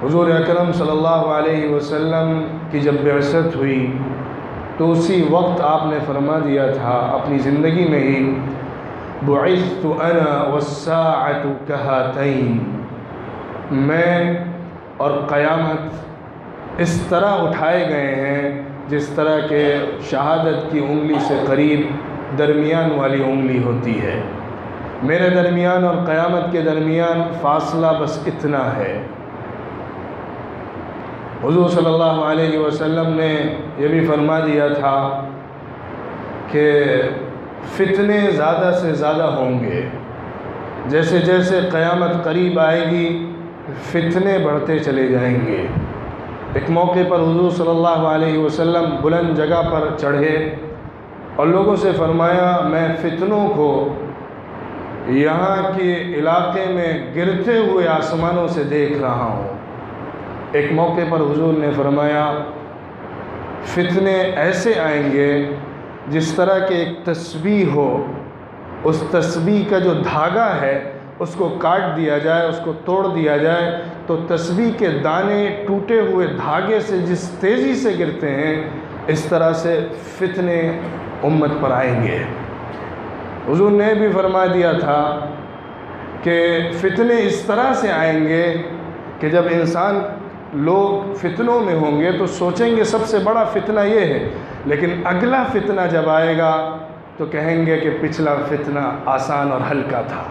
حضور اکرم صلی اللہ علیہ وسلم کی جب بعثت ہوئی تو اسی وقت آپ نے فرما دیا تھا اپنی زندگی میں ہی، بعثت انا والساعۃ کہاتین، میں اور قیامت اس طرح اٹھائے گئے ہیں جس طرح کہ شہادت کی انگلی سے قریب درمیان والی انگلی ہوتی ہے۔ میرے درمیان اور قیامت کے درمیان فاصلہ بس اتنا ہے۔ حضور صلی اللہ علیہ وسلم نے یہ بھی فرما دیا تھا کہ فتنے زیادہ سے زیادہ ہوں گے، جیسے جیسے قیامت قریب آئے گی فتنے بڑھتے چلے جائیں گے۔ ایک موقع پر حضور صلی اللہ علیہ وسلم بلند جگہ پر چڑھے اور لوگوں سے فرمایا، میں فتنوں کو یہاں کے علاقے میں گرتے ہوئے آسمانوں سے دیکھ رہا ہوں۔ ایک موقع پر حضور نے فرمایا، فتنے ایسے آئیں گے جس طرح کہ ایک تسبیح ہو، اس تسبیح کا جو دھاگا ہے اس کو کاٹ دیا جائے، اس کو توڑ دیا جائے تو تسبیح کے دانے ٹوٹے ہوئے دھاگے سے جس تیزی سے گرتے ہیں، اس طرح سے فتنے امت پر آئیں گے۔ حضور نے بھی فرما دیا تھا کہ فتنے اس طرح سے آئیں گے کہ جب انسان لوگ فتنوں میں ہوں گے تو سوچیں گے سب سے بڑا فتنہ یہ ہے، لیکن اگلا فتنہ جب آئے گا تو کہیں گے کہ پچھلا فتنہ آسان اور ہلکا تھا۔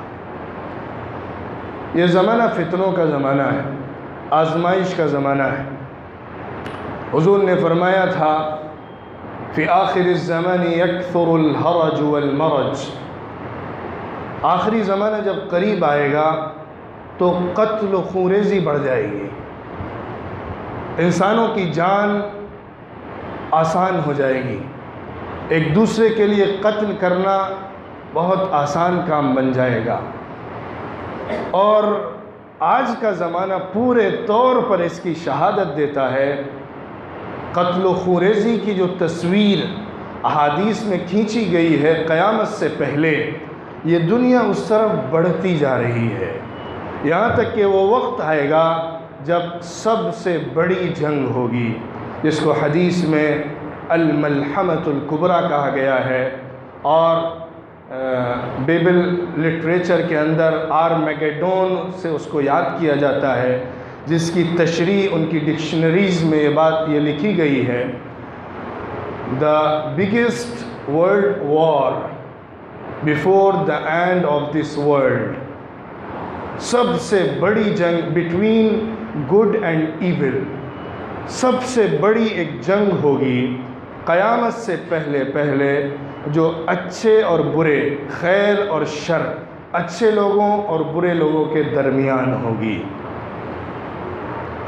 یہ زمانہ فتنوں کا زمانہ ہے، آزمائش کا زمانہ ہے۔ حضور نے فرمایا تھا، فی آخر الزمان یکثر الحرج والمرج، آخری زمانہ جب قریب آئے گا تو قتل و خوریزی بڑھ جائے گی، انسانوں کی جان آسان ہو جائے گی، ایک دوسرے کے لیے قتل کرنا بہت آسان کام بن جائے گا۔ اور آج کا زمانہ پورے طور پر اس کی شہادت دیتا ہے۔ قتل و خوریزی کی جو تصویر احادیث میں کھینچی گئی ہے قیامت سے پہلے، یہ دنیا اس طرف بڑھتی جا رہی ہے، یہاں تک کہ وہ وقت آئے گا جب سب سے بڑی جنگ ہوگی، جس کو حدیث میں الملحمۃ الکبریٰ کہا گیا ہے، اور بیبل لٹریچر کے اندر آرمیگیڈون سے اس کو یاد کیا جاتا ہے، جس کی تشریح ان کی ڈکشنریز میں یہ بات یہ لکھی گئی ہے، the biggest world war before the end of this world، سب سے بڑی جنگ بٹوین گڈ اینڈ ایول، سب سے بڑی ایک جنگ ہوگی قیامت سے پہلے پہلے، جو اچھے اور برے، خیر اور شر، اچھے لوگوں اور برے لوگوں کے درمیان ہوگی۔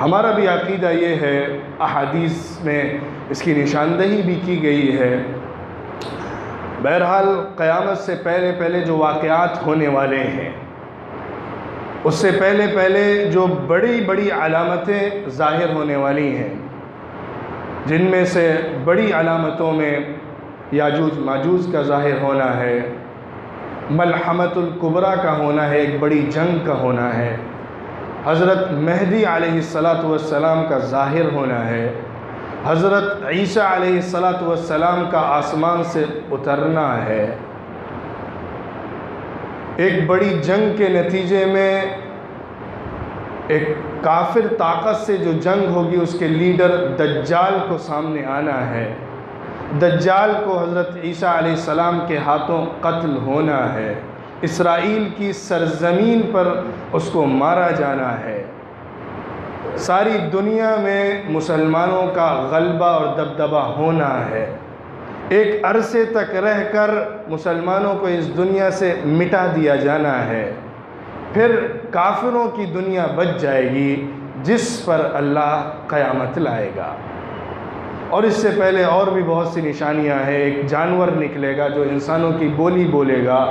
ہمارا بھی عقیدہ یہ ہے، احادیث میں اس کی نشاندہی بھی کی گئی ہے۔ بہرحال قیامت سے پہلے پہلے جو واقعات ہونے والے ہیں، اس سے پہلے پہلے جو بڑی بڑی علامتیں ظاہر ہونے والی ہیں، جن میں سے بڑی علامتوں میں یاجوج ماجوج کا ظاہر ہونا ہے، ملحمۃ الکبریٰ کا ہونا ہے، ایک بڑی جنگ کا ہونا ہے، حضرت مہدی علیہ السلام کا ظاہر ہونا ہے، حضرت عیسیٰ علیہ السلام کا آسمان سے اترنا ہے۔ ایک بڑی جنگ کے نتیجے میں ایک کافر طاقت سے جو جنگ ہوگی، اس کے لیڈر دجال کو سامنے آنا ہے، دجال کو حضرت عیسیٰ علیہ السلام کے ہاتھوں قتل ہونا ہے، اسرائیل کی سرزمین پر اس کو مارا جانا ہے، ساری دنیا میں مسلمانوں کا غلبہ اور دبدبہ ہونا ہے، ایک عرصے تک رہ کر مسلمانوں کو اس دنیا سے مٹا دیا جانا ہے، پھر کافروں کی دنیا بچ جائے گی جس پر اللہ قیامت لائے گا۔ اور اس سے پہلے اور بھی بہت سی نشانیاں ہیں، ایک جانور نکلے گا جو انسانوں کی بولی بولے گا،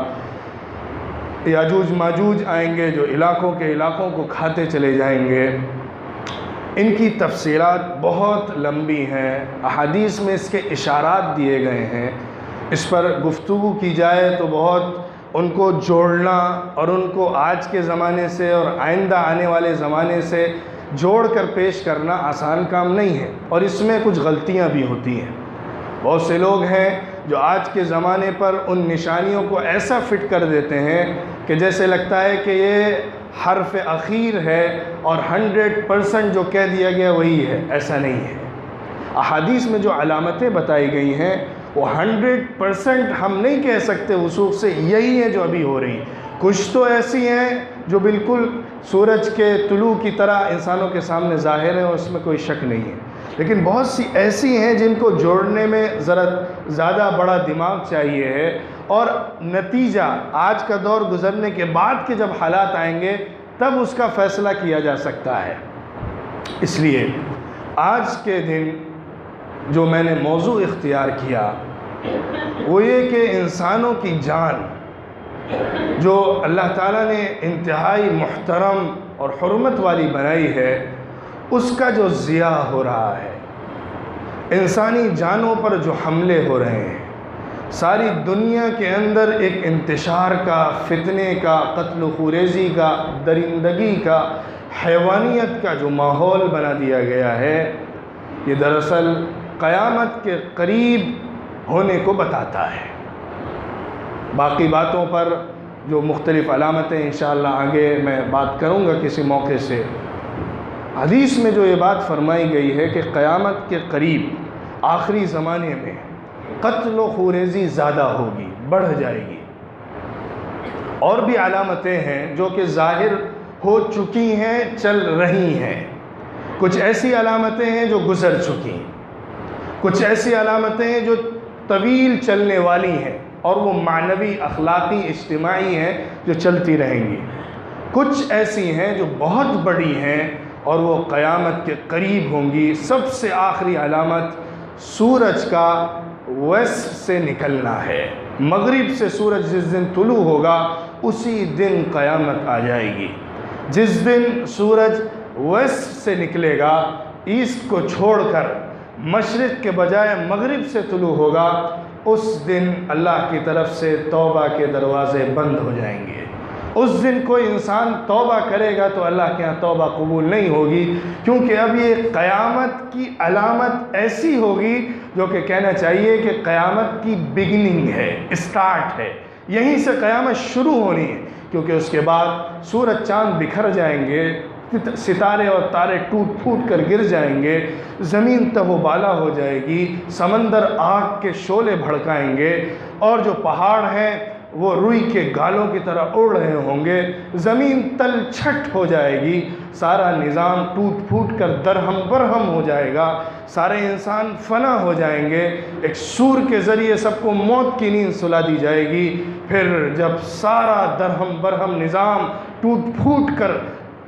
یاجوج ماجوج آئیں گے جو علاقوں کے علاقوں کو کھاتے چلے جائیں گے۔ ان کی تفصیلات بہت لمبی ہیں، احادیث میں اس کے اشارات دیے گئے ہیں، اس پر گفتگو کی جائے تو بہت ان کو جوڑنا اور ان کو آج کے زمانے سے اور آئندہ آنے والے زمانے سے جوڑ کر پیش کرنا آسان کام نہیں ہے، اور اس میں کچھ غلطیاں بھی ہوتی ہیں۔ بہت سے لوگ ہیں جو آج کے زمانے پر ان نشانیوں کو ایسا فٹ کر دیتے ہیں کہ جیسے لگتا ہے کہ یہ حرف اخیر ہے اور 100% جو کہہ دیا گیا وہی ہے۔ ایسا نہیں ہے۔ احادیث میں جو علامتیں بتائی گئی ہیں وہ 100% ہم نہیں کہہ سکتے وثوق سے یہی ہے جو ابھی ہو رہی۔ کچھ تو ایسی ہیں جو بالکل سورج کے طلوع کی طرح انسانوں کے سامنے ظاہر ہیں اور اس میں کوئی شک نہیں ہے، لیکن بہت سی ایسی ہیں جن کو جوڑنے میں ذرا زیادہ بڑا دماغ چاہیے ہے، اور نتیجہ آج کا دور گزرنے کے بعد کے جب حالات آئیں گے تب اس کا فیصلہ کیا جا سکتا ہے۔ اس لیے آج کے دن جو میں نے موضوع اختیار کیا وہ یہ کہ انسانوں کی جان جو اللہ تعالیٰ نے انتہائی محترم اور حرمت والی بنائی ہے، اس کا جو ضیاع ہو رہا ہے، انسانی جانوں پر جو حملے ہو رہے ہیں، ساری دنیا کے اندر ایک انتشار کا، فتنے کا، قتل و خوریزی کا، درندگی کا، حیوانیت کا جو ماحول بنا دیا گیا ہے، یہ دراصل قیامت کے قریب ہونے کو بتاتا ہے۔ باقی باتوں پر جو مختلف علامتیں انشاءاللہ آگے میں بات کروں گا کسی موقع سے۔ حدیث میں جو یہ بات فرمائی گئی ہے کہ قیامت کے قریب آخری زمانے میں قتل و خوریزی زیادہ ہوگی، بڑھ جائے گی۔ اور بھی علامتیں ہیں جو کہ ظاہر ہو چکی ہیں، چل رہی ہیں۔ کچھ ایسی علامتیں ہیں جو گزر چکی ہیں، کچھ ایسی علامتیں ہیں جو طویل چلنے والی ہیں اور وہ معنوی، اخلاقی، اجتماعی ہیں جو چلتی رہیں گی۔ کچھ ایسی ہیں جو بہت بڑی ہیں اور وہ قیامت کے قریب ہوں گی۔ سب سے آخری علامت سورج کا ویسٹ سے نکلنا ہے۔ مغرب سے سورج جس دن طلوع ہوگا اسی دن قیامت آ جائے گی۔ جس دن سورج ویسٹ سے نکلے گا، ایسٹ کو چھوڑ کر مشرق کے بجائے مغرب سے طلوع ہوگا، اس دن اللہ کی طرف سے توبہ کے دروازے بند ہو جائیں گے۔ اس دن کوئی انسان توبہ کرے گا تو اللہ کے ہاں توبہ قبول نہیں ہوگی، کیونکہ اب یہ قیامت کی علامت ایسی ہوگی جو کہ کہنا چاہیے کہ قیامت کی بگننگ ہے، اسٹارٹ ہے، یہیں سے قیامت شروع ہونی ہے، کیونکہ اس کے بعد سورج چاند بکھر جائیں گے، ستارے اور تارے ٹوٹ پھوٹ کر گر جائیں گے، زمین تب و بالا ہو جائے گی، سمندر آگ کے شعلے بھڑکائیں گے، اور جو پہاڑ ہیں وہ روئی کے گالوں کی طرح اڑ رہے ہوں گے، زمین تل چھٹ ہو جائے گی، سارا نظام ٹوٹ پھوٹ کر درہم برہم ہو جائے گا، سارے انسان فنا ہو جائیں گے، ایک سور کے ذریعے سب کو موت کی نیند سلا دی جائے گی۔ پھر جب سارا درہم برہم نظام ٹوٹ پھوٹ کر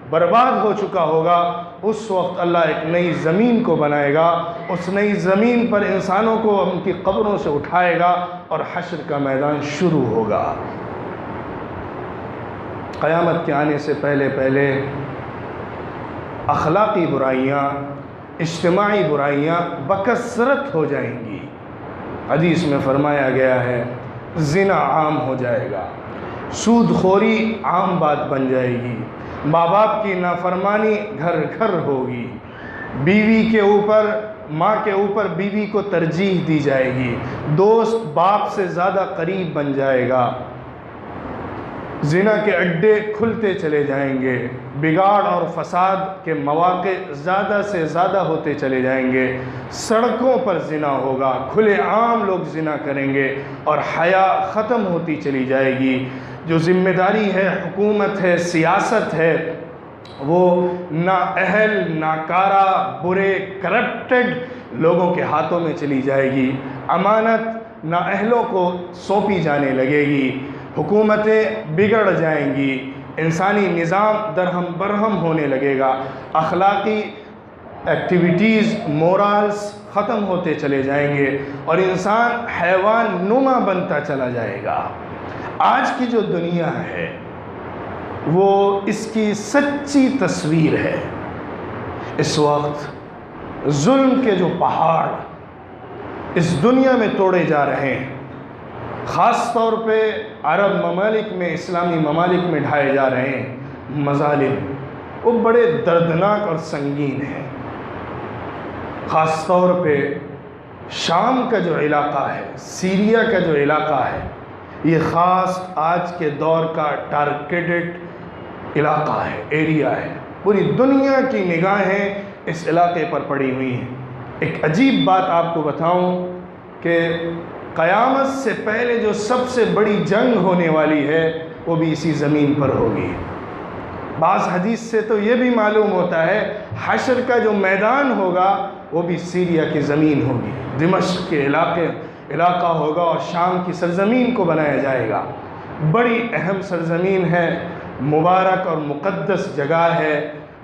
برباد ہو چکا ہوگا، اس وقت اللہ ایک نئی زمین کو بنائے گا، اس نئی زمین پر انسانوں کو ان کی قبروں سے اٹھائے گا اور حشر کا میدان شروع ہوگا۔ قیامت کے آنے سے پہلے پہلے اخلاقی برائیاں، اجتماعی برائیاں بکثرت ہو جائیں گی۔ حدیث میں فرمایا گیا ہے زنا عام ہو جائے گا، سود خوری عام بات بن جائے گی، ماں باپ کی نافرمانی گھر گھر ہوگی، بیوی کے اوپر، ماں کے اوپر بیوی کو ترجیح دی جائے گی، دوست باپ سے زیادہ قریب بن جائے گا، زنا کے اڈے کھلتے چلے جائیں گے، بگاڑ اور فساد کے مواقع زیادہ سے زیادہ ہوتے چلے جائیں گے، سڑکوں پر زنا ہوگا، کھلے عام لوگ زنا کریں گے، اور حیا ختم ہوتی چلی جائے گی۔ جو ذمہ داری ہے، حکومت ہے، سیاست ہے، وہ نااہل، ناکارہ، برے، کرپٹڈ لوگوں کے ہاتھوں میں چلی جائے گی، امانت نااہلوں کو سونپی جانے لگے گی، حکومتیں بگڑ جائیں گی، انسانی نظام درہم برہم ہونے لگے گا، اخلاقی ایکٹیویٹیز، مورالز ختم ہوتے چلے جائیں گے، اور انسان حیوان نما بنتا چلا جائے گا۔ آج کی جو دنیا ہے وہ اس کی سچی تصویر ہے۔ اس وقت ظلم کے جو پہاڑ اس دنیا میں توڑے جا رہے ہیں، خاص طور پہ عرب ممالک میں، اسلامی ممالک میں ڈھائے جا رہے ہیں، مظالم، وہ بڑے دردناک اور سنگین ہیں۔ خاص طور پہ شام کا جو علاقہ ہے، سیریا کا جو علاقہ ہے، یہ خاص آج کے دور کا ٹارگیٹڈ علاقہ ہے، ایریا ہے۔ پوری دنیا کی نگاہیں اس علاقے پر پڑی ہوئی ہیں۔ ایک عجیب بات آپ کو بتاؤں کہ قیامت سے پہلے جو سب سے بڑی جنگ ہونے والی ہے وہ بھی اسی زمین پر ہوگی۔ بعض حدیث سے تو یہ بھی معلوم ہوتا ہے حشر کا جو میدان ہوگا وہ بھی سیریا کی زمین ہوگی، دمشق کے علاقہ ہوگا اور شام کی سرزمین کو بنایا جائے گا۔ بڑی اہم سرزمین ہے، مبارک اور مقدس جگہ ہے،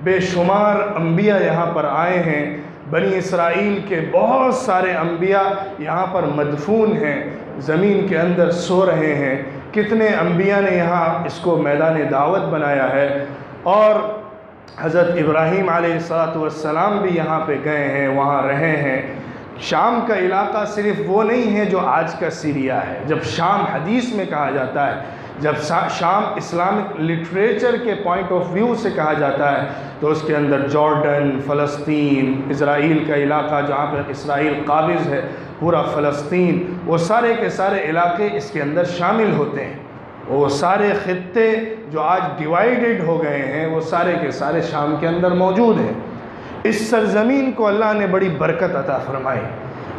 بے شمار انبیاء یہاں پر آئے ہیں، بنی اسرائیل کے بہت سارے انبیاء یہاں پر مدفون ہیں، زمین کے اندر سو رہے ہیں۔ کتنے انبیاء نے یہاں اس کو میدان دعوت بنایا ہے، اور حضرت ابراہیم علیہ السلام بھی یہاں پہ گئے ہیں، وہاں رہے ہیں۔ شام کا علاقہ صرف وہ نہیں ہے جو آج کا سیریا ہے۔ جب شام حدیث میں کہا جاتا ہے، جب شام اسلامک لٹریچر کے پوائنٹ آف ویو سے کہا جاتا ہے، تو اس کے اندر جارڈن، فلسطین، اسرائیل کا علاقہ جہاں پر اسرائیل قابض ہے، پورا فلسطین، وہ سارے کے سارے علاقے اس کے اندر شامل ہوتے ہیں۔ وہ سارے خطے جو آج ڈیوائیڈڈ ہو گئے ہیں وہ سارے کے سارے شام کے اندر موجود ہیں۔ اس سرزمین کو اللہ نے بڑی برکت عطا فرمائی۔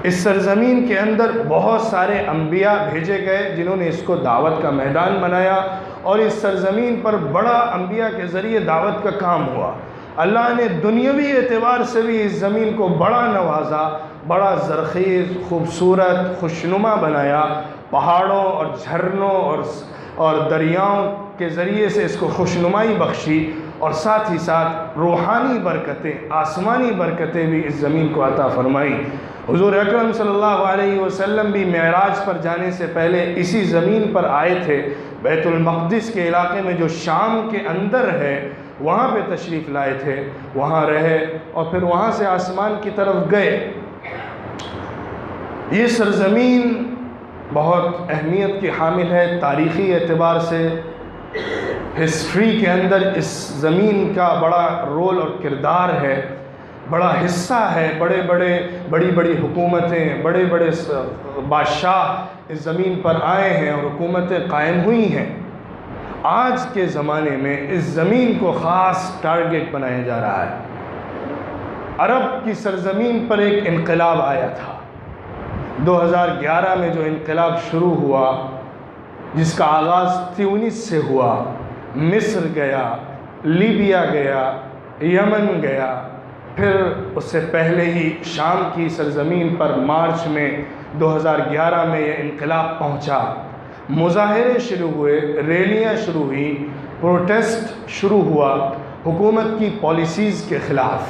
اس سرزمین کے اندر بہت سارے انبیاء بھیجے گئے جنہوں نے اس کو دعوت کا میدان بنایا، اور اس سرزمین پر بڑا انبیاء کے ذریعے دعوت کا کام ہوا۔ اللہ نے دنیاوی اعتبار سے بھی اس زمین کو بڑا نوازا، بڑا زرخیز، خوبصورت، خوشنما بنایا، پہاڑوں اور جھرنوں اور دریاؤں کے ذریعے سے اس کو خوشنمائی بخشی، اور ساتھ ہی ساتھ روحانی برکتیں، آسمانی برکتیں بھی اس زمین کو عطا فرمائی۔ حضور اکرم صلی اللہ علیہ وسلم بھی معراج پر جانے سے پہلے اسی زمین پر آئے تھے، بیت المقدس کے علاقے میں جو شام کے اندر ہے وہاں پہ تشریف لائے تھے، وہاں رہے اور پھر وہاں سے آسمان کی طرف گئے۔ یہ سرزمین بہت اہمیت کی حامل ہے تاریخی اعتبار سے۔ ہسٹری کے اندر اس زمین کا بڑا رول اور کردار ہے، بڑا حصہ ہے۔ بڑی بڑی حکومتیں، بڑے بڑے بادشاہ اس زمین پر آئے ہیں اور حکومتیں قائم ہوئی ہیں۔ آج کے زمانے میں اس زمین کو خاص ٹارگٹ بنایا جا رہا ہے۔ عرب کی سرزمین پر ایک انقلاب آیا تھا 2011 میں، جو انقلاب شروع ہوا، جس کا آغاز تیونس سے ہوا، مصر گیا، لیبیا گیا، یمن گیا، پھر اس سے پہلے ہی شام کی سرزمین پر مارچ میں 2011 میں یہ انقلاب پہنچا۔ مظاہرے شروع ہوئے، ریلیاں شروع ہوئیں، پروٹیسٹ شروع ہوا حکومت کی پالیسیز کے خلاف۔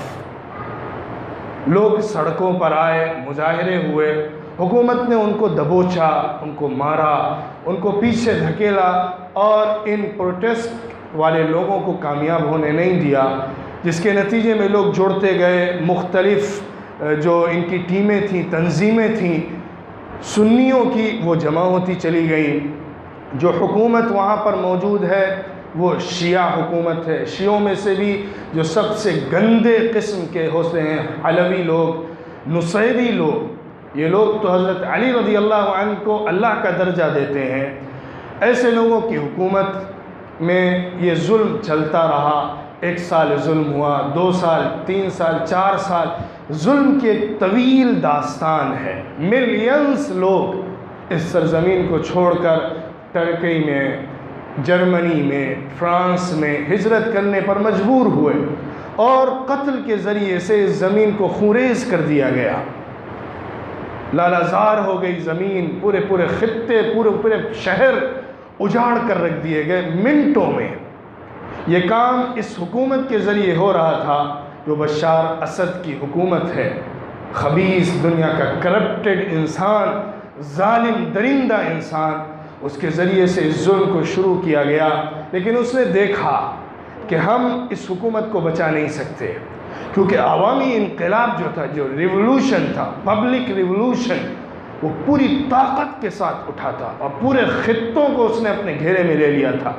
لوگ سڑکوں پر آئے، مظاہرے ہوئے، حکومت نے ان کو دبوچا، ان کو مارا، ان کو پیچھے دھکیلا، اور ان پروٹیسٹ والے لوگوں کو کامیاب ہونے نہیں دیا، جس کے نتیجے میں لوگ جڑتے گئے۔ مختلف جو ان کی ٹیمیں تھیں، تنظیمیں تھیں سنیوں کی، وہ جمع ہوتی چلی گئیں۔ جو حکومت وہاں پر موجود ہے وہ شیعہ حکومت ہے۔ شیعوں میں سے بھی جو سب سے گندے قسم کے ہوتے ہیں علوی لوگ، نصیری لوگ، یہ لوگ تو حضرت علی رضی اللہ عنہ کو اللہ کا درجہ دیتے ہیں۔ ایسے لوگوں کی حکومت میں یہ ظلم چلتا رہا۔ 1 سال ظلم ہوا، 2 سال، 3 سال، 4 سال، ظلم کی ایک طویل داستان ہے۔ ملینز لوگ اس سرزمین کو چھوڑ کر ترکی میں، جرمنی میں، فرانس میں ہجرت کرنے پر مجبور ہوئے، اور قتل کے ذریعے سے اس زمین کو خونریز کر دیا گیا۔ لالہزار ہو گئی زمین، پورے خطے، پورے شہر اجاڑ کر رکھ دیے گئے منٹوں میں۔ یہ کام اس حکومت کے ذریعے ہو رہا تھا جو بشار اسد کی حکومت ہے۔ خبیث، دنیا کا کرپٹڈ انسان، ظالم درندہ انسان، اس کے ذریعے سے اس ظلم کو شروع کیا گیا۔ لیکن اس نے دیکھا کہ ہم اس حکومت کو بچا نہیں سکتے، کیونکہ عوامی انقلاب جو تھا، جو ریولوشن تھا، پبلک ریولوشن، وہ پوری طاقت کے ساتھ اٹھا تھا اور پورے خطوں کو اس نے اپنے گھیرے میں لے لیا تھا۔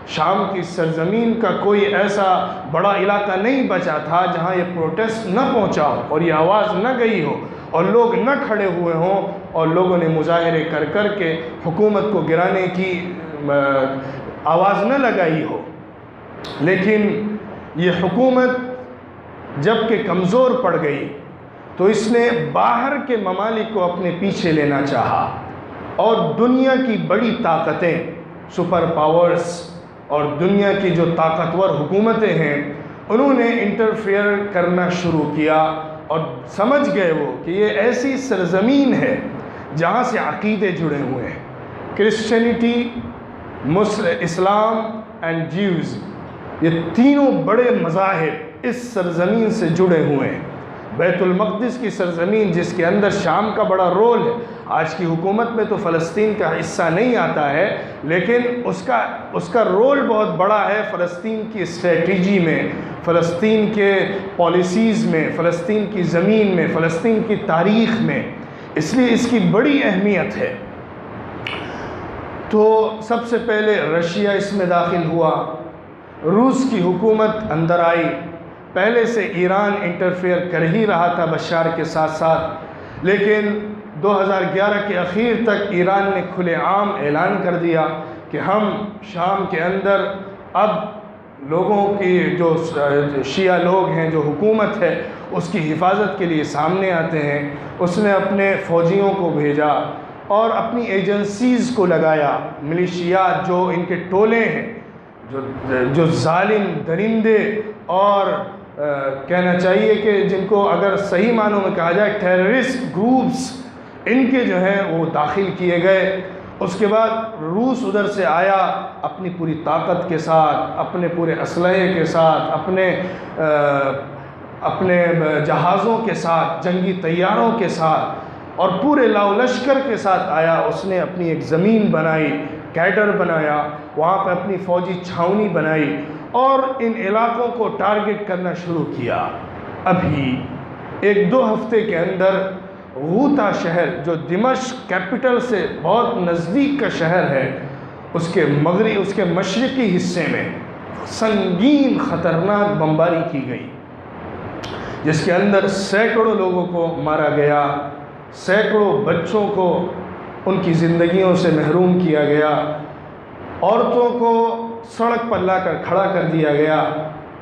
شام کی سرزمین کا کوئی ایسا بڑا علاقہ نہیں بچا تھا جہاں یہ پروٹیسٹ نہ پہنچا ہو اور یہ آواز نہ گئی ہو اور لوگ نہ کھڑے ہوئے ہوں اور لوگوں نے مظاہرے کر کر کے حکومت کو گرانے کی آواز نہ لگائی ہو۔ لیکن یہ حکومت جب کہ کمزور پڑ گئی تو اس نے باہر کے ممالک کو اپنے پیچھے لینا چاہا، اور دنیا کی بڑی طاقتیں، سپر پاورز اور دنیا کی جو طاقتور حکومتیں ہیں، انہوں نے انٹرفیئر کرنا شروع کیا، اور سمجھ گئے وہ کہ یہ ایسی سرزمین ہے جہاں سے عقیدے جڑے ہوئے ہیں، کرسچینٹی، اسلام اینڈ جیوز، یہ تینوں بڑے مذاہب اس سرزمین سے جڑے ہوئے ہیں۔ بیت المقدس کی سرزمین جس کے اندر شام کا بڑا رول ہے، آج کی حکومت میں تو فلسطین کا حصہ نہیں آتا ہے، لیکن اس کا رول بہت بڑا ہے فلسطین کی اسٹریٹجی میں، فلسطین کے پالیسیز میں، فلسطین کی زمین میں، فلسطین کی تاریخ میں، اس لیے اس کی بڑی اہمیت ہے۔ تو سب سے پہلے رشیا اس میں داخل ہوا، روس کی حکومت اندر آئی، پہلے سے ایران انٹرفیئر کر ہی رہا تھا بشار کے ساتھ ساتھ، لیکن 2011 کے اخیر تک ایران نے کھلے عام اعلان کر دیا کہ ہم شام کے اندر اب لوگوں کی جو شیعہ لوگ ہیں، جو حکومت ہے، اس کی حفاظت کے لیے سامنے آتے ہیں۔ اس نے اپنے فوجیوں کو بھیجا اور اپنی ایجنسیز کو لگایا، ملیشیات جو ان کے ٹولے ہیں، جو ظالم درندے اور کہنا چاہیے کہ جن کو اگر صحیح معنوں میں کہا جائے ٹیررسٹ گروپس، ان کے جو ہیں وہ داخل کیے گئے۔ اس کے بعد روس ادھر سے آیا اپنی پوری طاقت کے ساتھ، اپنے پورے اسلحے کے ساتھ، اپنے جہازوں کے ساتھ، جنگی طیاروں کے ساتھ اور پورے لاؤ لشکر کے ساتھ آیا۔ اس نے اپنی ایک زمین بنائی، کیڈر بنایا، وہاں پہ اپنی فوجی چھاؤنی بنائی اور ان علاقوں کو ٹارگٹ کرنا شروع کیا۔ ابھی 1-2 ہفتے کے اندر غوطہ شہر جو دمشق کیپٹل سے بہت نزدیک کا شہر ہے، اس کے مشرقی حصے میں سنگین خطرناک بمباری کی گئی، جس کے اندر سینکڑوں لوگوں کو مارا گیا، سینکڑوں بچوں کو ان کی زندگیوں سے محروم کیا گیا، عورتوں کو سڑک پر لا کر کھڑا کر دیا گیا،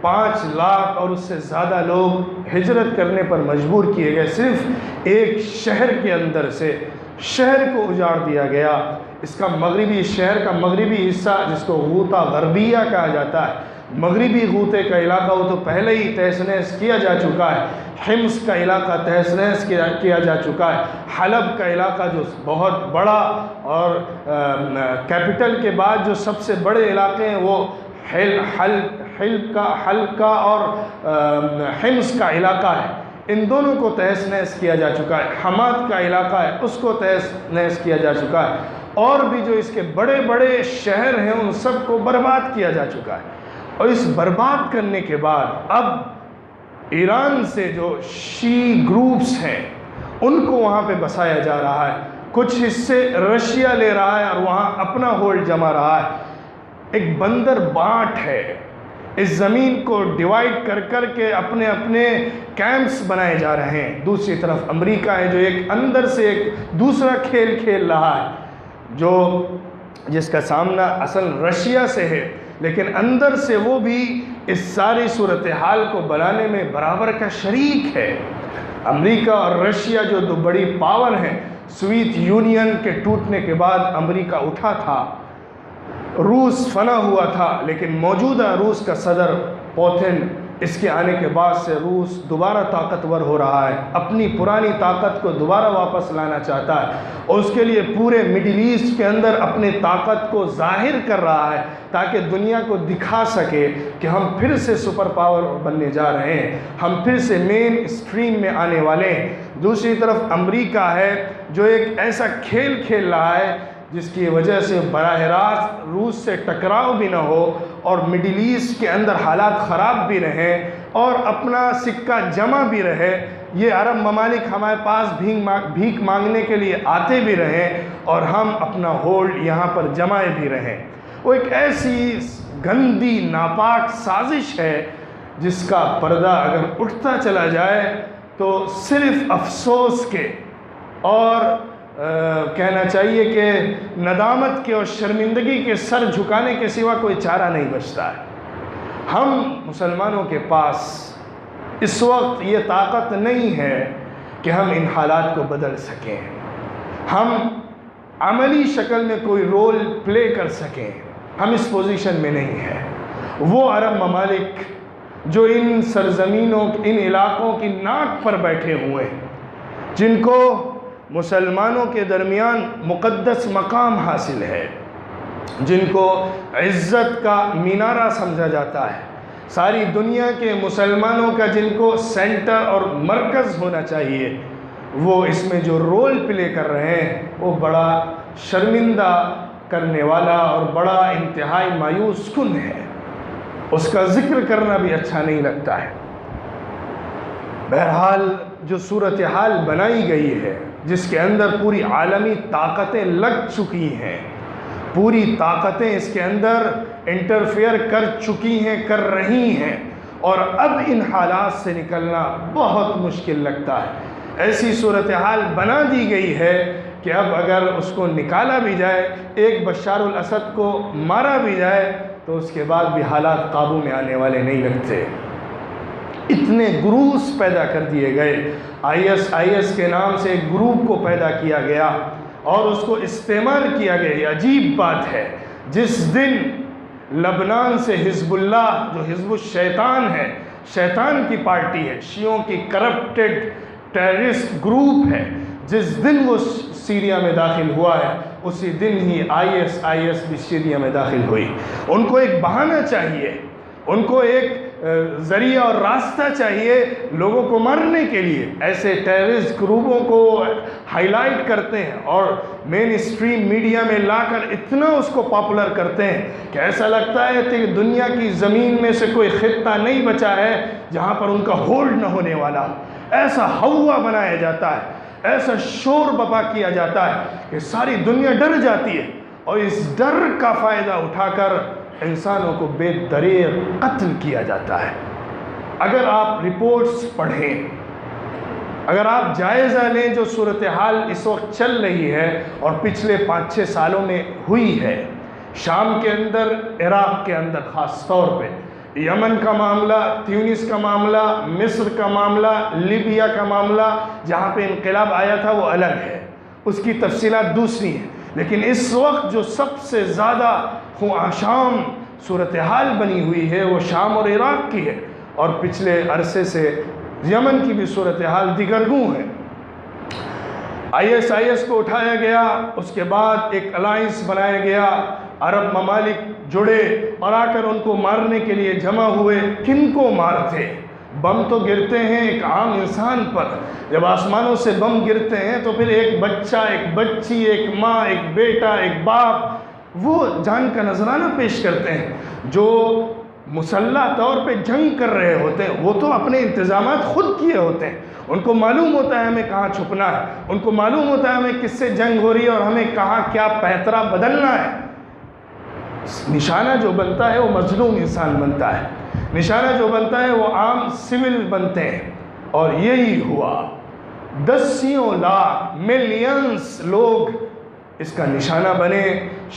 5 لاکھ اور اس سے زیادہ لوگ ہجرت کرنے پر مجبور کیے گئے، صرف ایک شہر کے اندر سے شہر کو اجاڑ دیا گیا۔ اس کا شہر کا مغربی حصہ جس کو غوطہ غربیہ کہا جاتا ہے، مغربی غوطے کا علاقہ وہ تو پہلے ہی تہس نہس کیا جا چکا ہے، حمص کا علاقہ تہس نہس کیا جا چکا ہے، حلب کا علاقہ جو بہت بڑا اور کیپٹل کے بعد جو سب سے بڑے علاقے ہیں وہ حلب کا اور حمص کا علاقہ ہے، ان دونوں کو تہس نہس کیا جا چکا ہے۔ حماد کا علاقہ ہے، اس کو تہس نہس کیا جا چکا ہے، اور بھی جو اس کے بڑے بڑے شہر ہیں ان سب کو برباد کیا جا چکا ہے۔ اور اس برباد کرنے کے بعد اب ایران سے جو شیعہ گروپس ہیں ان کو وہاں پہ بسایا جا رہا ہے، کچھ حصے رشیا لے رہا ہے اور وہاں اپنا ہولڈ جما رہا ہے۔ ایک بندر بانٹ ہے، اس زمین کو ڈیوائیڈ کر کے اپنے کیمپس بنائے جا رہے ہیں۔ دوسری طرف امریکہ ہے جو ایک اندر سے ایک دوسرا کھیل رہا ہے، جس کا سامنا اصل رشیا سے ہے، لیکن اندر سے وہ بھی اس ساری صورتحال کو بنانے میں برابر کا شریک ہے۔ امریکہ اور رشیا جو 2 بڑی پاور ہیں، سوویت یونین کے ٹوٹنے کے بعد امریکہ اٹھا تھا، روس فنا ہوا تھا، لیکن موجودہ روس کا صدر پوتن، اس کے آنے کے بعد سے روس دوبارہ طاقتور ہو رہا ہے، اپنی پرانی طاقت کو دوبارہ واپس لانا چاہتا ہے، اور اس کے لیے پورے مڈل ایسٹ کے اندر اپنی طاقت کو ظاہر کر رہا ہے تاکہ دنیا کو دکھا سکے کہ ہم پھر سے سپر پاور بننے جا رہے ہیں، ہم پھر سے مین اسٹریم میں آنے والے ہیں۔ دوسری طرف امریکہ ہے جو ایک ایسا کھیل رہا ہے جس کی وجہ سے براہ راست روس سے ٹکراؤ بھی نہ ہو اور مڈل ایسٹ کے اندر حالات خراب بھی رہیں اور اپنا سکہ جمع بھی رہے، یہ عرب ممالک ہمارے پاس بھیک مانگنے کے لیے آتے بھی رہیں اور ہم اپنا ہولڈ یہاں پر جمائے بھی رہیں۔ وہ ایک ایسی گندی ناپاک سازش ہے جس کا پردہ اگر اٹھتا چلا جائے تو صرف افسوس کے اور کہنا چاہیے کہ ندامت کے اور شرمندگی کے سر جھکانے کے سوا کوئی چارہ نہیں بچتا ہے۔ ہم مسلمانوں کے پاس اس وقت یہ طاقت نہیں ہے کہ ہم ان حالات کو بدل سکیں، ہم عملی شکل میں کوئی رول پلے کر سکیں، ہم اس پوزیشن میں نہیں ہیں۔ وہ عرب ممالک جو ان سرزمینوں، ان علاقوں کی ناک پر بیٹھے ہوئے ہیں، جن کو مسلمانوں کے درمیان مقدس مقام حاصل ہے، جن کو عزت کا مینارہ سمجھا جاتا ہے، ساری دنیا کے مسلمانوں کا جن کو سینٹر اور مرکز ہونا چاہیے، وہ اس میں جو رول پلے کر رہے ہیں وہ بڑا شرمندہ کرنے والا اور بڑا انتہائی مایوس کن ہے۔ اس کا ذکر کرنا بھی اچھا نہیں لگتا ہے۔ بہرحال جو صورتحال بنائی گئی ہے، جس کے اندر پوری عالمی طاقتیں لگ چکی ہیں، پوری طاقتیں اس کے اندر انٹرفیئر کر چکی ہیں، کر رہی ہیں، اور اب ان حالات سے نکلنا بہت مشکل لگتا ہے۔ ایسی صورتحال بنا دی گئی ہے کہ اب اگر اس کو نکالا بھی جائے، ایک بشار الاسد کو مارا بھی جائے، تو اس کے بعد بھی حالات قابو میں آنے والے نہیں لگتے۔ اتنے گروپس پیدا کر دیے گئے، آئی ایس کے نام سے ایک گروپ کو پیدا کیا گیا اور اس کو استعمال کیا گیا۔ یہ عجیب بات ہے، جس دن لبنان سے حزب اللہ، جو حزب الشیطان ہے، شیطان کی پارٹی ہے، شیعوں کی کرپٹڈ ٹیررسٹ گروپ ہے، جس دن وہ سیریا میں داخل ہوا ہے، اسی دن ہی آئی ایس بھی سیریا میں داخل ہوئی۔ ان کو ایک بہانہ چاہیے، ان کو ایک ذریعہ اور راستہ چاہیے لوگوں کو مارنے کے لیے۔ ایسے ٹیررسٹ گروپوں کو ہائی لائٹ کرتے ہیں اور مین اسٹریم میڈیا میں لا کر اتنا اس کو پاپولر کرتے ہیں کہ ایسا لگتا ہے کہ دنیا کی زمین میں سے کوئی خطہ نہیں بچا ہے جہاں پر ان کا ہولڈ نہ ہونے والا۔ ایسا ہوا بنایا جاتا ہے، ایسا شور بپا کیا جاتا ہے کہ ساری دنیا ڈر جاتی ہے، اور اس ڈر کا فائدہ اٹھا کر انسانوں کو بے دریغ قتل کیا جاتا ہے۔ اگر آپ رپورٹس پڑھیں، اگر آپ جائزہ لیں جو صورتحال اس وقت چل رہی ہے اور پچھلے 5-6 سالوں میں ہوئی ہے، شام کے اندر، عراق کے اندر خاص طور پہ، یمن کا معاملہ، تیونس کا معاملہ، مصر کا معاملہ، لیبیا کا معاملہ، جہاں پہ انقلاب آیا تھا وہ الگ ہے، اس کی تفصیلات دوسری ہیں، لیکن اس وقت جو سب سے زیادہ شام صورتحال بنی ہوئی ہے وہ شام اور عراق کی ہے، اور پچھلے عرصے سے یمن کی بھی صورتحال دیگرگوں ہے۔ آئی ایس کو اٹھایا گیا، اس کے بعد ایک الائنس بنایا گیا، عرب ممالک جڑے اور آ کر ان کو مارنے کے لیے جمع ہوئے۔ کن کو مارتے؟ بم تو گرتے ہیں ایک عام انسان پر، جب آسمانوں سے بم گرتے ہیں تو پھر ایک بچہ، ایک بچی، ایک ماں، ایک بیٹا، ایک باپ، وہ جان کا نذرانہ پیش کرتے ہیں۔ جو مسلح طور پہ جنگ کر رہے ہوتے ہیں وہ تو اپنے انتظامات خود کیے ہوتے ہیں، ان کو معلوم ہوتا ہے ہمیں کہاں چھپنا ہے، ان کو معلوم ہوتا ہے ہمیں کس سے جنگ ہو رہی ہے اور ہمیں کہاں کیا پیترا بدلنا ہے۔ نشانہ جو بنتا ہے وہ مظلوم انسان بنتا ہے، نشانہ جو بنتا ہے وہ عام سول بنتے ہیں، اور یہی ہوا۔ 10 لاکھ ملینز لوگ اس کا نشانہ بنے،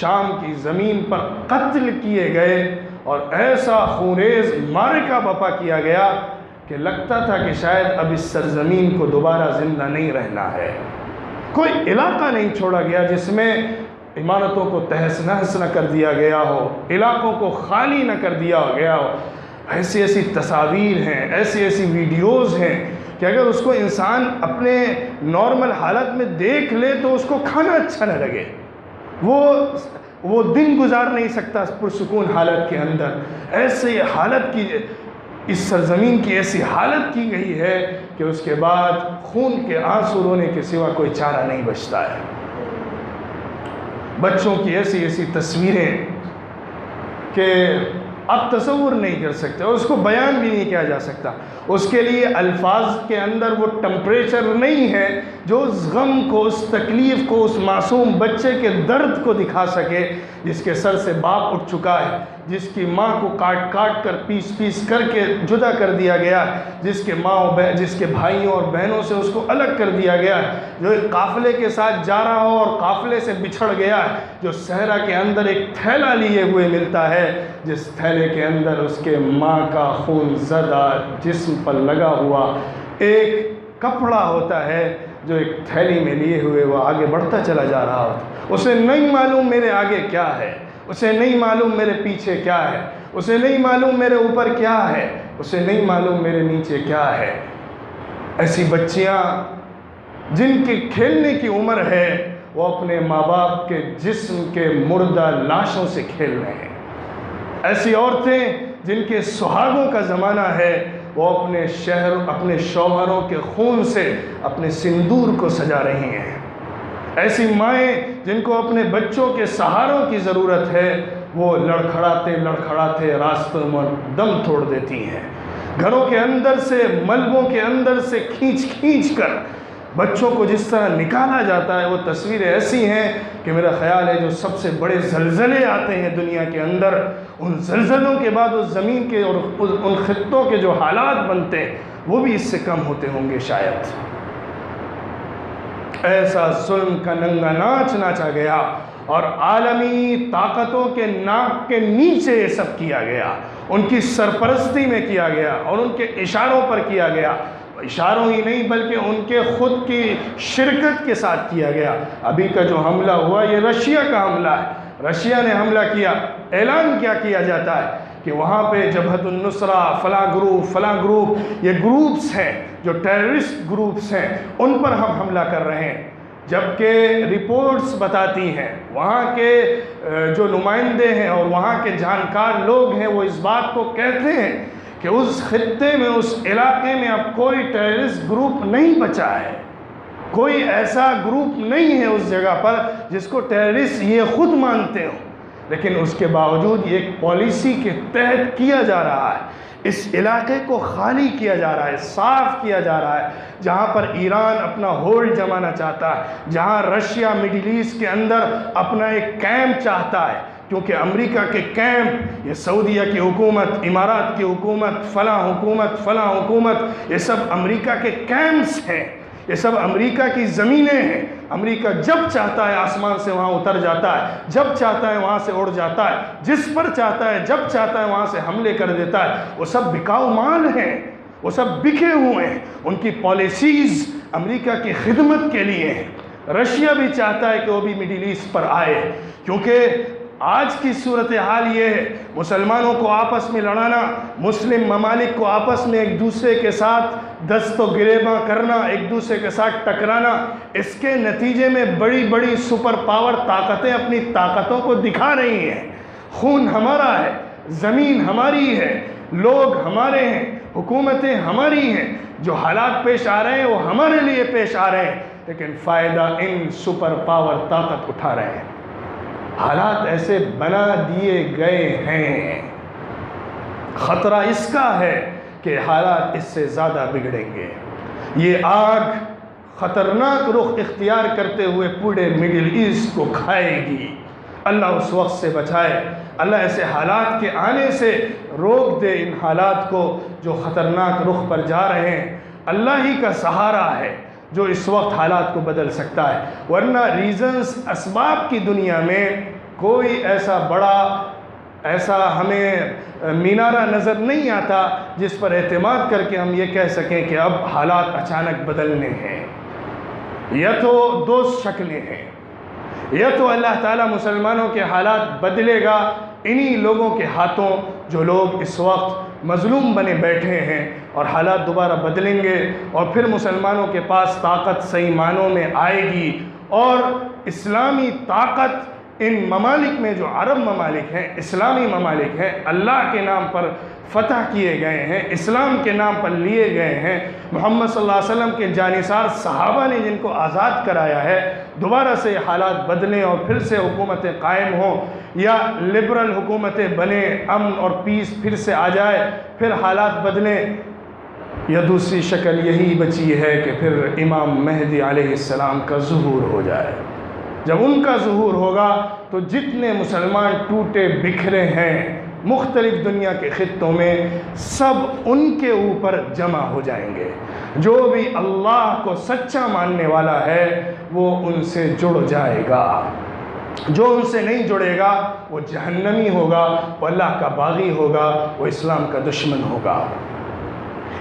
شام کی زمین پر قتل کیے گئے، اور ایسا خونریز معرکہ بپا کیا گیا کہ لگتا تھا کہ شاید اب اس سرزمین کو دوبارہ زندہ نہیں رہنا ہے۔ کوئی علاقہ نہیں چھوڑا گیا جس میں عمارتوں کو تہس نہس نہ کر دیا گیا ہو، علاقوں کو خالی نہ کر دیا گیا ہو۔ ایسی ایسی تصاویر ہیں، ایسی ایسی ویڈیوز ہیں کہ اگر اس کو انسان اپنے نارمل حالت میں دیکھ لے تو اس کو کھانا اچھا نہ لگے، وہ دن گزار نہیں سکتا پرسکون حالت کے اندر۔ ایسی حالت کی، اس سرزمین کی ایسی حالت کی گئی ہے کہ اس کے بعد خون کے آنسو رونے کے سوا کوئی چارہ نہیں بچتا ہے۔ بچوں کی ایسی ایسی تصویریں کہ آپ تصور نہیں کر سکتے، اور اس کو بیان بھی نہیں کیا جا سکتا۔ اس کے لیے الفاظ کے اندر وہ ٹمپریچر نہیں ہے جو اس غم کو، اس تکلیف کو، اس معصوم بچے کے درد کو دکھا سکے جس کے سر سے باپ اٹھ چکا ہے، جس کی ماں کو کاٹ کاٹ کر پیس پیس کر کے جدا کر دیا گیا ہے، جس کے بھائیوں اور بہنوں سے اس کو الگ کر دیا گیا ہے، جو ایک قافلے کے ساتھ جا رہا ہو اور قافلے سے بچھڑ گیا ہے، جو صحرا کے اندر ایک تھیلا لیے ہوئے ملتا ہے، جس تھیلے کے اندر اس کے ماں کا خون زدہ جسم پر لگا ہوا ایک کپڑا ہوتا ہے، جو ایک تھیلی میں لیے ہوئے وہ آگے بڑھتا چلا جا رہا ہوتا۔ اسے نہیں معلوم میرے آگے کیا ہے، اسے نہیں معلوم میرے پیچھے کیا ہے، اسے نہیں معلوم میرے اوپر کیا ہے، اسے نہیں معلوم میرے نیچے کیا ہے۔ ایسی بچیاں جن کی کھیلنے کی عمر ہے، وہ اپنے ماں باپ کے جسم کے مردہ لاشوں سے کھیل رہے ہیں۔ ایسی عورتیں جن کے سہاگوں کا زمانہ ہے، وہ اپنے شوہروں کے خون سے اپنے سندور کو سجا رہی ہیں۔ ایسی مائیں جن کو اپنے بچوں کے سہاروں کی ضرورت ہے، وہ لڑکھڑاتے لڑکھڑاتے راستوں میں دم توڑ دیتی ہیں۔ گھروں کے اندر سے، ملبوں کے اندر سے کھینچ کھینچ کر بچوں کو جس طرح نکالا جاتا ہے، وہ تصویریں ایسی ہیں کہ میرا خیال ہے جو سب سے بڑے زلزلے آتے ہیں دنیا کے اندر، ان زلزلوں کے بعد اس زمین کے اور ان خطوں کے جو حالات بنتے ہیں وہ بھی اس سے کم ہوتے ہوں گے شاید۔ ایسا ظلم کا ننگا ناچ ناچا گیا اور عالمی طاقتوں کے ناک کے نیچے یہ سب کیا گیا، ان کی سرپرستی میں کیا گیا اور ان کے اشاروں پر کیا گیا۔ اشاروں ہی نہیں بلکہ ان کے خود کی شرکت کے ساتھ کیا گیا۔ ابھی کا جو حملہ ہوا یہ رشیا کا حملہ ہے، رشیا نے حملہ کیا۔ اعلان کیا کیا جاتا ہے کہ وہاں پہ جبہت النصرہ، فلاں گروپ، یہ گروپس ہیں جو ٹیررسٹ گروپس ہیں، ان پر ہم حملہ کر رہے ہیں، جبکہ رپورٹس بتاتی ہیں، وہاں کے جو نمائندے ہیں اور وہاں کے جانکار لوگ ہیں وہ اس بات کو کہتے ہیں کہ اس خطے میں، اس علاقے میں اب کوئی ٹیررسٹ گروپ نہیں بچا ہے، کوئی ایسا گروپ نہیں ہے اس جگہ پر جس کو ٹیررسٹ یہ خود مانتے ہوں، لیکن اس کے باوجود یہ ایک پالیسی کے تحت کیا جا رہا ہے۔ اس علاقے کو خالی کیا جا رہا ہے، صاف کیا جا رہا ہے، جہاں پر ایران اپنا ہولڈ جمانا چاہتا ہے، جہاں رشیا مڈل ایسٹ کے اندر اپنا ایک کیمپ چاہتا ہے، کیونکہ امریکہ کے کیمپ، یہ سعودیہ کی حکومت، امارات کی حکومت، فلاں حکومت، یہ سب امریکہ کے کیمپس ہیں، یہ سب امریکہ کی زمینیں ہیں۔ امریکہ جب چاہتا ہے آسمان سے وہاں اتر جاتا ہے، جب چاہتا ہے وہاں سے اڑ جاتا ہے، جس پر چاہتا ہے جب چاہتا ہے وہاں سے حملے کر دیتا ہے۔ وہ سب بکاؤ مال ہیں، وہ سب بکے ہوئے ہیں، ان کی پالیسیز امریکہ کی خدمت کے لیے ہیں۔ رشیا بھی چاہتا ہے کہ وہ بھی مڈل ایسٹ پر آئے، کیونکہ آج کی صورتحال یہ ہے، مسلمانوں کو آپس میں لڑانا، مسلم ممالک کو آپس میں ایک دوسرے کے ساتھ دست و گریباں کرنا، ایک دوسرے کے ساتھ ٹکرانا، اس کے نتیجے میں بڑی بڑی سپر پاور طاقتیں اپنی طاقتوں کو دکھا رہی ہیں۔ خون ہمارا ہے، زمین ہماری ہے، لوگ ہمارے ہیں، حکومتیں ہماری ہیں، جو حالات پیش آ رہے ہیں وہ ہمارے لیے پیش آ رہے ہیں، لیکن فائدہ ان سپر پاور طاقت اٹھا رہے ہیں۔ حالات ایسے بنا دیے گئے ہیں، خطرہ اس کا ہے کہ حالات اس سے زیادہ بگڑیں گے۔ یہ آگ خطرناک رخ اختیار کرتے ہوئے پورے مڈل ایسٹ کو کھائے گی۔ اللہ اس وقت سے بچائے، اللہ ایسے حالات کے آنے سے روک دے ان حالات کو جو خطرناک رخ پر جا رہے ہیں۔ اللہ ہی کا سہارا ہے جو اس وقت حالات کو بدل سکتا ہے، ورنہ ریزنز، اسباب کی دنیا میں کوئی ایسا بڑا، ایسا ہمیں مینارہ نظر نہیں آتا جس پر اعتماد کر کے ہم یہ کہہ سکیں کہ اب حالات اچانک بدلنے ہیں۔ یا تو دو شکلیں ہیں، یا تو اللہ تعالیٰ مسلمانوں کے حالات بدلے گا انہی لوگوں کے ہاتھوں جو لوگ اس وقت مظلوم بنے بیٹھے ہیں، اور حالات دوبارہ بدلیں گے اور پھر مسلمانوں کے پاس طاقت صحیح معنوں میں آئے گی، اور اسلامی طاقت ان ممالک میں جو عرب ممالک ہیں، اسلامی ممالک ہیں، اللہ کے نام پر فتح کیے گئے ہیں، اسلام کے نام پر لیے گئے ہیں، محمد صلی اللہ علیہ وسلم کے جانثار صحابہ نے جن کو آزاد کرایا ہے، دوبارہ سے حالات بدلیں اور پھر سے حکومتیں قائم ہوں، یا لبرل حکومتیں بنیں، امن اور پیس پھر سے آ جائے، پھر حالات بدلیں، یا دوسری شکل یہی بچی ہے کہ پھر امام مہدی علیہ السلام کا ظہور ہو جائے۔ جب ان کا ظہور ہوگا تو جتنے مسلمان ٹوٹے بکھرے ہیں مختلف دنیا کے خطوں میں، سب ان کے اوپر جمع ہو جائیں گے۔ جو بھی اللہ کو سچا ماننے والا ہے وہ ان سے جڑ جائے گا، جو ان سے نہیں جڑے گا وہ جہنمی ہوگا، وہ اللہ کا باغی ہوگا، وہ اسلام کا دشمن ہوگا۔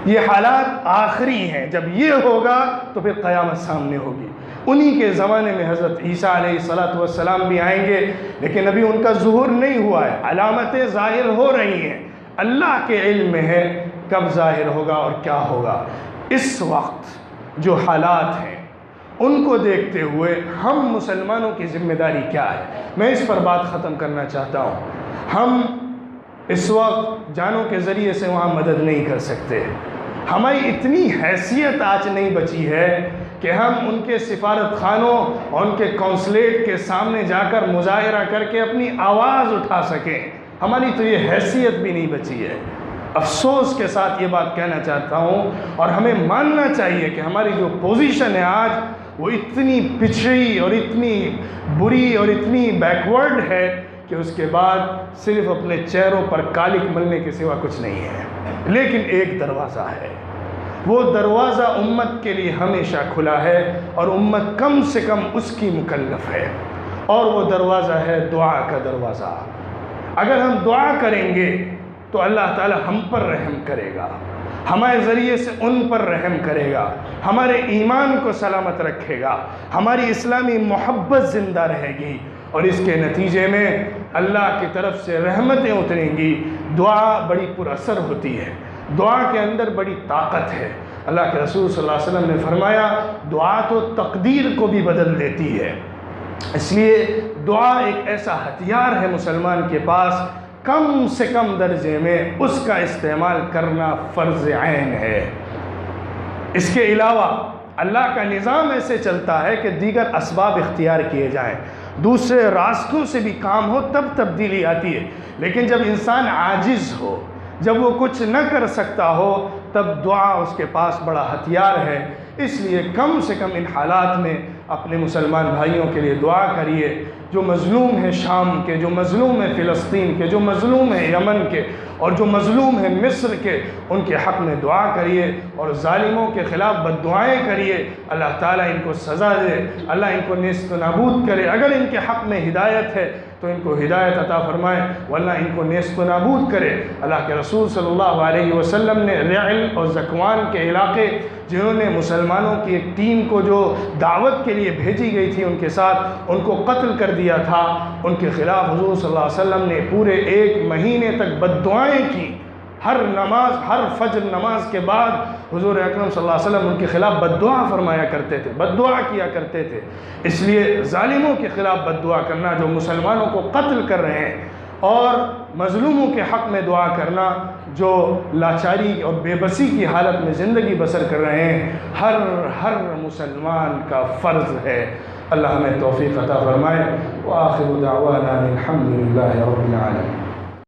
یہ حالات آخری ہیں، جب یہ ہوگا تو پھر قیامت سامنے ہوگی۔ انہی کے زمانے میں حضرت عیسیٰ علیہ السلام بھی آئیں گے، لیکن ابھی ان کا ظہور نہیں ہوا ہے، علامتیں ظاہر ہو رہی ہیں، اللہ کے علم میں ہے کب ظاہر ہوگا اور کیا ہوگا۔ اس وقت جو حالات ہیں ان کو دیکھتے ہوئے ہم مسلمانوں کی ذمہ داری کیا ہے، میں اس پر بات ختم کرنا چاہتا ہوں۔ ہم اس وقت جانوں کے ذریعے سے وہاں مدد نہیں کر سکتے، ہماری اتنی حیثیت آج نہیں بچی ہے کہ ہم ان کے سفارت خانوں اور ان کے قونصلیٹ کے سامنے جا کر مظاہرہ کر کے اپنی آواز اٹھا سکیں، ہماری تو یہ حیثیت بھی نہیں بچی ہے۔ افسوس کے ساتھ یہ بات کہنا چاہتا ہوں، اور ہمیں ماننا چاہیے کہ ہماری جو پوزیشن ہے آج وہ اتنی پچھڑی اور اتنی بری اور اتنی بیکورڈ ہے کہ اس کے بعد صرف اپنے چہروں پر کالک ملنے کے سوا کچھ نہیں ہے۔ لیکن ایک دروازہ ہے، وہ دروازہ امت کے لیے ہمیشہ کھلا ہے، اور امت کم سے کم اس کی مکلف ہے، اور وہ دروازہ ہے دعا کا دروازہ۔ اگر ہم دعا کریں گے تو اللہ تعالی ہم پر رحم کرے گا، ہمارے ذریعے سے ان پر رحم کرے گا، ہمارے ایمان کو سلامت رکھے گا، ہماری اسلامی محبت زندہ رہے گی، اور اس کے نتیجے میں اللہ کی طرف سے رحمتیں اتریں گی۔ دعا بڑی پر اثر ہوتی ہے، دعا کے اندر بڑی طاقت ہے۔ اللہ کے رسول صلی اللہ علیہ وسلم نے فرمایا دعا تو تقدیر کو بھی بدل دیتی ہے۔ اس لیے دعا ایک ایسا ہتھیار ہے مسلمان کے پاس، کم سے کم درجے میں اس کا استعمال کرنا فرض عین ہے۔ اس کے علاوہ اللہ کا نظام ایسے چلتا ہے کہ دیگر اسباب اختیار کیے جائیں، دوسرے راستوں سے بھی کام ہو، تب تبدیلی آتی ہے۔ لیکن جب انسان عاجز ہو، جب وہ کچھ نہ کر سکتا ہو، تب دعا اس کے پاس بڑا ہتھیار ہے۔ اس لیے کم سے کم ان حالات میں اپنے مسلمان بھائیوں کے لیے دعا کریے، جو مظلوم ہیں شام کے، جو مظلوم ہیں فلسطین کے، جو مظلوم ہیں یمن کے، اور جو مظلوم ہیں مصر کے، ان کے حق میں دعا کریے، اور ظالموں کے خلاف بد دعائیں کریے۔ اللہ تعالیٰ ان کو سزا دے، اللہ ان کو نیست و نابود کرے۔ اگر ان کے حق میں ہدایت ہے تو ان کو ہدایت عطا فرمائے، ورنہ ان کو نیست و نابود کرے۔ اللہ کے رسول صلی اللہ علیہ وسلم نے رعل اور ذکوان کے علاقے، جنہوں نے مسلمانوں کی ایک ٹیم کو جو دعوت کے لیے بھیجی گئی تھی ان کے ساتھ، ان کو قتل کر دیا تھا، ان کے خلاف حضور صلی اللہ علیہ وسلم نے پورے 1 مہینے تک بد دعائیں کی۔ ہر فجر نماز کے بعد حضور اکرم صلی اللہ علیہ وسلم ان کے خلاف بد دعا فرمایا کرتے تھے، بد دعا کیا کرتے تھے۔ اس لیے ظالموں کے خلاف بد دعا کرنا، جو مسلمانوں کو قتل کر رہے ہیں، اور مظلوموں کے حق میں دعا کرنا، جو لاچاری اور بے بسی کی حالت میں زندگی بسر کر رہے ہیں، ہر مسلمان کا فرض ہے۔ اللہ ہمیں توفیق عطا فرمائے۔ وآخر دعوانا الحمد للہ رب العالمین۔